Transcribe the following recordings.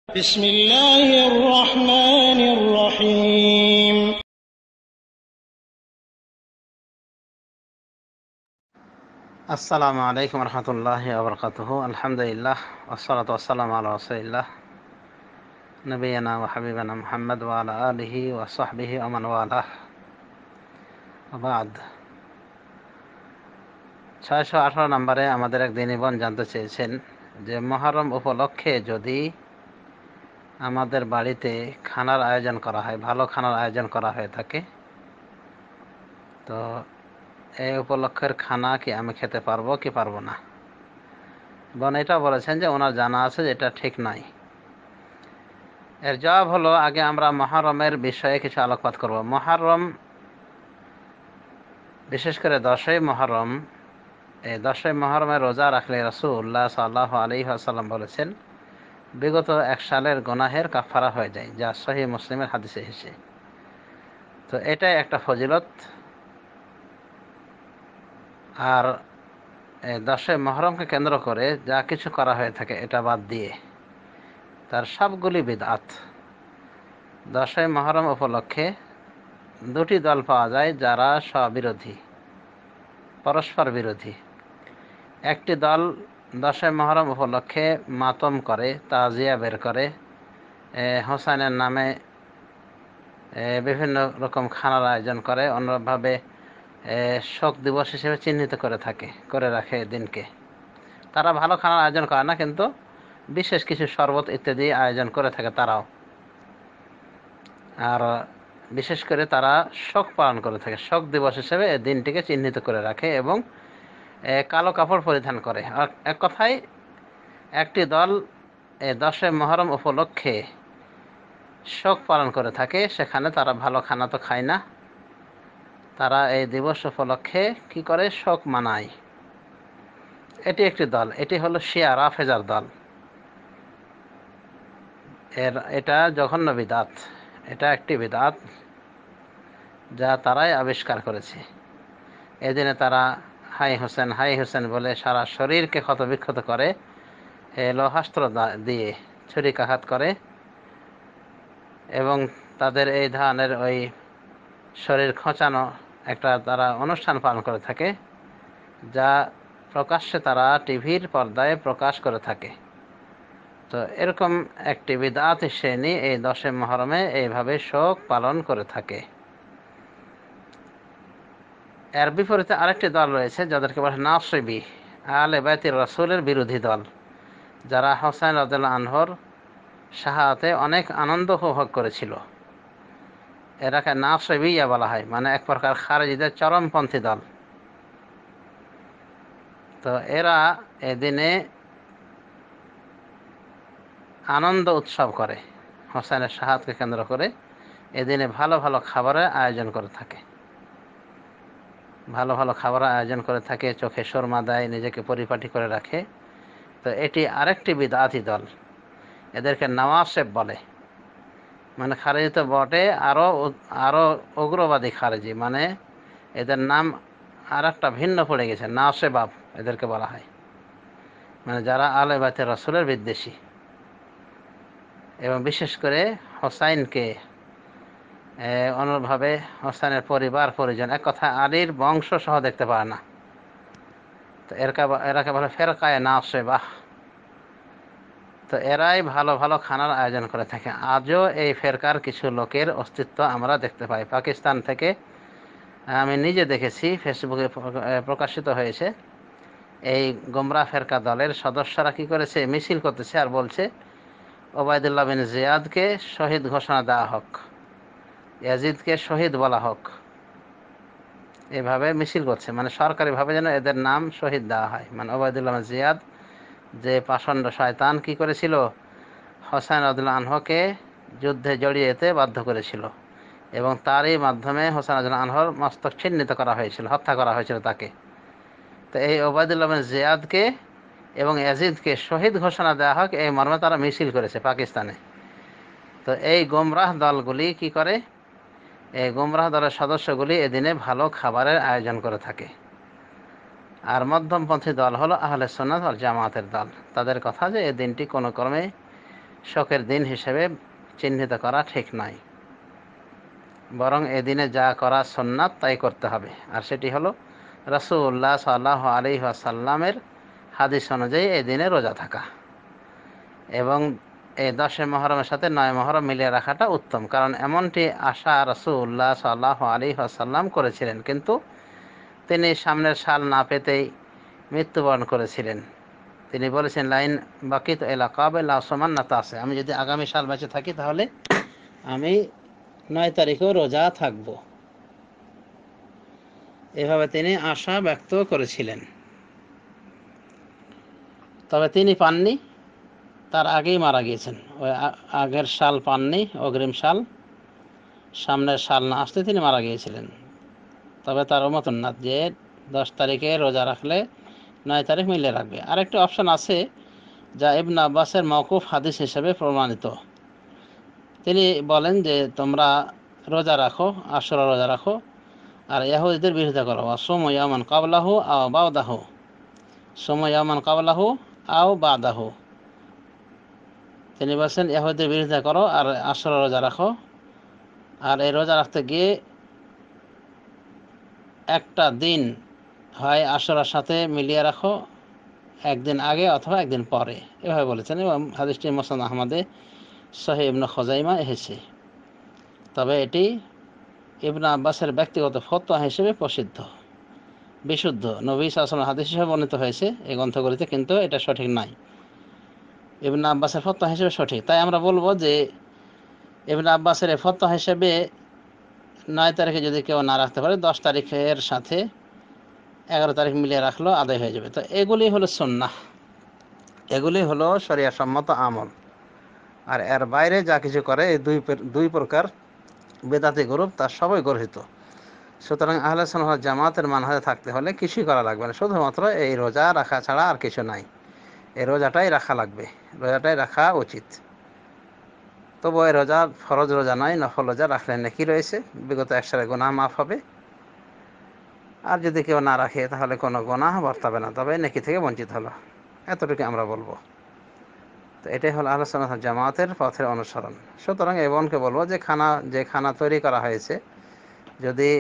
بسم الله الرحمن الرحيم আসসালামু আলাইকুম রহমতুল্লাহি ওয়া বারাকাতুহু। আলহামদুলিল্লাহ ওয়াসসালাতু ওয়াসসালামু আলা রাসূলিল্লাহ নবিয়িনা ওয়া হাবিবানা মুহাম্মদ ওয়া আলা আলিহি ওয়া সাহবিহি ওয়া মান ওয়ালাহ। বাদ 618 নম্বরে আমাদের এক দিনী বোন জানতে চেয়েছেন যে মুহররম উপলক্ষে যদি আমাদের বাড়িতে খানার আয়োজন করা হয়, ভালো খানার আয়োজন করা হয়ে থাকে, তো এই উপলক্ষের খানা কি আমি খেতে পারবো কি পারবো না? বোন এটা বলেছেন যে ওনার জানা আছে যে এটা ঠিক নয়। এর জবাব হলো, আগে আমরা মুহররমের বিষয়ে কিছু আলোকপাত করব। মুহররম, বিশেষ করে 10ই মুহররম, এই 10ই মুহররমে রোজা রাখলে রাসূলুল্লাহ সাল্লাল্লাহু আলাইহি ওয়াসাল্লাম বলেছেন বিগত এক সালের গুনাহের কাফারা হয়ে যায়, যা সহিহ মুসলিমের হাদিসে এসেছে। তো এটাই একটা ফজিলত। আর 10ই মুহররমকে কেন্দ্র করে যা কিছু করা হয়ে থাকে এটা বাদ দিয়ে তার সবগুলি বিদআত। 10ই মুহররম উপলক্ষে দুটি দল পাওয়া যায় যারা স্ববিরোধী, পরস্পর বিরোধী। একটি দল 10ই মুহররম উপলক্ষে মাতম করে, তাজিয়া বের করে, হোসাইনের নামে বিভিন্ন রকম খানার আয়োজন করে, অন্যভাবে শোক দিবস হিসেবে চিহ্নিত করে রাখে দিনকে। তারা ভালো খানার আয়োজন করে না, কিন্তু বিশেষ কিছু শরবত ইত্যাদি আয়োজন করে থাকে তারাও। আর বিশেষ করে তারা শোক পালন করে থাকে, শোক দিবস হিসেবে এই দিনটিকে চিহ্নিত করে রাখে এবং কালো কাপড় পরিধান করে। আর এক কথায় একটি দল 10ই মুহররম উপলক্ষে শোক পালন করে থাকে, সেখানে তারা ভালো খানা তো খায় না, তারা এই দিবস উপলক্ষে কি করে, শোক মানায়। এটি একটি দল, এটি হলো শিয়া রাফেজার দল। এটা জঘন্য বিদআত, এটা একটি বিদআত যা তারাই আবিষ্কার করেছে। এদিনে তারা হাই হোসেন হাই হোসেন বলে সারা শরীরকে ক্ষতবিক্ষত করে, লোহাস্ত্র দিয়ে ছুরিকাঘাত করে এবং তাদের এই ধরনের ওই শরীর খোঁচানো একটা তারা অনুষ্ঠান পালন করে থাকে, যা প্রকাশ্যে তারা টিভির পর্দায় প্রকাশ করে থাকে। তো এরকম একটি বিদআত শ্রেণী এই 10ই মুহররমে এইভাবে শোক পালন করে থাকে। এর বিপরীতে আরেকটি দল রয়েছে যাদেরকে বলে নাসিবী, আহলে বাইতের রাসূলের বিরোধী দল, যারা হোসেন রাদিয়াল্লাহু আনহুর শাহাদাতে অনেক আনন্দ উপভোগ করেছিল। এরাকে নাসিবিয়া বলা হয়, মানে এক প্রকার খারেজিদের চরমপন্থী দল। তো এরা এদিনে আনন্দ উৎসব করে, হোসেনের শাহাদাতকে কেন্দ্র করে এদিনে ভালো ভালো খাবারের আয়োজন করে থাকে, ভালো ভালো খাবারের আয়োজন করে থাকে, চোখে সুরমা দেয়, নিজেকে পরিপাটি করে রাখে। তো এটি আরেকটি বিদআতি দল, এদেরকে নওয়াসেব বলে। মানে খারেজি তো বটে, আরো উগ্রবাদী খারেজি, মানে এদের নাম আর একটা ভিন্ন পড়ে গেছে, নাওসেবাব এদেরকে বলা হয়, মানে যারা আহলে বাইতের রাসূলের বিদ্বেষী এবং বিশেষ করে হোসাইনকে অনুরূপভাবে হোসেনের পরিবার পরিজন, এক কথা আলীর বংশ সহ দেখতে পারে না। তো এরাকে বলে ফেরকায়ে নাসেবাহ। তো এরাই ভালো ভালো খানার আয়োজন করে থাকে। আজও এই ফেরকার কিছু লোকের অস্তিত্ব আমরা দেখতে পাই। পাকিস্তান থেকে আমি নিজে দেখেছি, ফেসবুকে প্রকাশিত হয়েছে, এই গোমরা ফেরকা দলের সদস্যরা কি করেছে, মিছিল করতেছে আর বলছে ওবায়দুল্লাহ বিন জিয়াদকে শহীদ ঘোষণা দেওয়া হোক, ইয়াজিদকে শহীদ বলা হোক, এভাবে মিছিল করছে, মানে সরকারিভাবে যেন এদের নাম শহীদ দেওয়া হয়। মানে ওবায়দুল্লাহ বিন জিয়াদ যে পাষণ্ড শয়তান কি করেছিল, হোসেন রাদিয়াল্লাহু আনহুকে যুদ্ধে জড়িয়ে যেতে বাধ্য করেছিল এবং তারই মাধ্যমে হোসেন রাদিয়াল্লাহু আনহুর মস্তক ছিন্নিত করা হয়েছিল, হত্যা করা হয়েছিল তাকে। তো এই ওবায়দুল্লাহ বিন জিয়াদকে এবং ইয়াজিদকে শহীদ ঘোষণা দেওয়া হোক, এই মর্মে তারা মিছিল করেছে পাকিস্তানে। তো এই গোমরাহ দলগুলি কি করে, এই গোমরাহ দলের সদস্যগুলি এদিনে ভালো খাবারের আয়োজন করে থাকে। আর মধ্যমপন্থী দল হলো আহলে সুন্নাত ওয়াল জামাতের দল। তাদের কথা যে এই দিনটি কোনো ক্রমে শোকের দিন হিসেবে চিহ্নিত করা ঠিক নয়, বরং এদিনে যা করা সুন্নাত তাই করতে হবে। আর সেটি হলো রাসূলুল্লাহ সাল্লাল্লাহু আলাইহি ওয়াসাল্লামের হাদিস অনুযায়ী এই দিনে রোজা থাকা, এবং এই 10 মুহররমের সাথে 9 মুহররম মিলিয়ে রাখাটা উত্তম, কারণ এমনটি আশা রাসূলুল্লাহ সাল্লাল্লাহু আলাইহি ওয়াসাল্লাম করেছিলেন, কিন্তু তিনি সামনের সাল না পেতেই মৃত্যুবরণ করেছিলেন। তিনি বলেছেন, লাইন বাকিত ইলা কাবে লা সুমান্না তাসে, আমি যদি আগামী সাল বেঁচে থাকি তাহলে আমি 9 তারিখেও রোজা থাকব। এভাবে তিনি আশা ব্যক্ত করেছিলেন। তবে তিনি পাননি, তার আগেই মারা গিয়েছেন। ওই আগের সাল পাননি, অগ্রিম সাল, সামনের সাল না আসতে তিনি মারা গিয়েছিলেন। তবে তার মতন না যে 10 তারিখে রোজা রাখলে 9 তারিখ মিলিয়ে রাখবে। আরেকটি অপশন আছে যা ইবনে আব্বাসের মওকুফ হাদিস হিসেবে প্রমাণিত। তিনি বলেন যে তোমরা রোজা রাখো, আশুরা রোজা রাখো, আর ইহুদিদের বিরোধিতা করো। সুমু ইয়ামান ক্বাবলাহু আও বা'দাহু, সুমু ইয়ামান ক্বাবলাহু আও বা'দাহু। তিনি বলছেন ইহুদিদের বিরোধিতা করো আর আশুরা রোজা রাখো, আর এই রোজা রাখতে গিয়ে একটা দিন হয় আশুরার সাথে মিলিয়ে রাখো, একদিন আগে অথবা একদিন পরে, এভাবে বলেছেন। এবং হাদিসটি মুসনাদ আহমদে সহিহ ইবনে খুজাইমা এসেছে। তবে এটি ইবনে আব্বাসের ব্যক্তিগত ফতোয়া হিসেবে প্রসিদ্ধ, বিশুদ্ধ, নবী সাল্লাল্লাহু আলাইহি ওয়াসাল্লাম হাদিস হিসেবে বর্ণিত হয়েছে এই গ্রন্থগুলিতে, কিন্তু এটা সঠিক নয়। ইবনে আব্বাসের ফতোয়া হিসেবে সঠিক, তাই আমরা বলবো যে ইবনে আব্বাসের এই ফতোয়া হিসেবে 9 তারিখে যদি কেউ না রাখতে পারে, 10 তারিখের সাথে 11 তারিখ মিলিয়ে রাখলেও আদায় হয়ে যাবে। তো এগুলি হলো সুন্নাহ, এগুলি হলো শরিয়া সম্মত আমল। আর এর বাইরে যা কিছু করে এই দুই প্রকার বেদাতি গ্রুপ, তার সবই গর্হিত। সুতরাং আহলে সুন্নাহ ওয়াল জামাতের মানহাজে থাকতে হলে কিছুই করা লাগবে না, শুধুমাত্র এই রোজা রাখা ছাড়া আর কিছু নাই। এই রোজাটাই রাখা লাগবে, রোজাটাই রাখা উচিত। তবু এই রোজা ফরজ রোজা নয়, নফল রোজা রাখলে নেকি রয়েছে, বিগত 1 সালের গুনাহ মাফ হবে। আর যদি কেউ না রাখে তাহলে কোনো গুনাহ বর্তাবে না, তবে নেকি থেকে বঞ্চিত হলো। এতটুকু আমরা বলবো। তো এটাই হলো আহলে সুন্নাহ ওয়াল জামাতের পথের অনুসরণ। সুতরাং এই বোনকে বলবো যে খানা তৈরি করা হয়েছে, যদি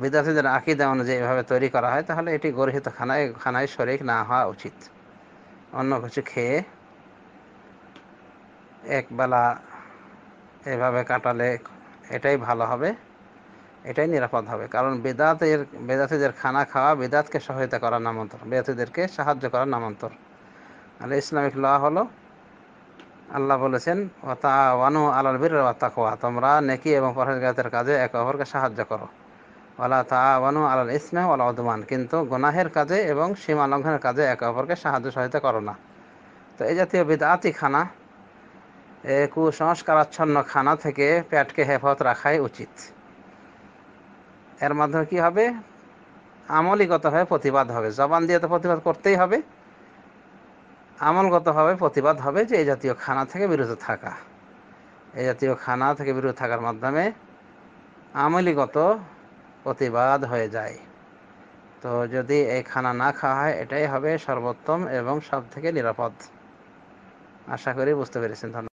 বিদ্যার্থীদের আকীদা অনুযায়ী এভাবে তৈরি করা হয়, তাহলে এটি গর্হিত খানায় শরীক না হওয়া উচিত। অন্য কিছু খেয়ে একবেলা এভাবে কাটালে এটাই ভালো হবে, এটাই নিরাপদ হবে। কারণ বেদাতীদের খানা খাওয়া বেদাতকে সহায়তা করার নামান্তর, বেদাতীদেরকে সাহায্য করার নামান্তর। আর ইসলামিক ল হলো, আল্লাহ বলেছেন ওয়া তাআওয়ানু আলাল বিররি ওয়াত তাকওয়া, তোমরা নেকি এবং পরহেজগারিতার কাজে একে অপরকে সাহায্য করো। ওয়ালা তাআওয়ানু আলাল ইসমি ওয়াল উদওয়ান, কিন্তু গুনাহের কাজে এবং সীমা লঙ্ঘনের কাজে একে অপরকে সাহায্য সহায়তা করো না। তো এই জাতীয় বিদআতি খানা, কুসংস্কারাচ্ছন্ন খানা থেকে পেটকে হেফাজত রাখাই উচিত। এর মাধ্যমে কি হবে? আমলিগতভাবে প্রতিবাদ হবে। জবান দিয়ে তো প্রতিবাদ করতেই হবে, আমলগতভাবে প্রতিবাদ হবে যে এই জাতীয় খানা থেকে বিরত থাকা। এই জাতীয় খানা থেকে বিরত থাকার মাধ্যমে আমলিগত প্রতিবাদ হয়ে যায়। তো যদি এই খানা না খাওয়া হয়, এটাই হবে সর্বোত্তম এবং সব থেকে নিরাপদ। আশা করি বুঝতে পেরেছেন। ধন্যবাদ।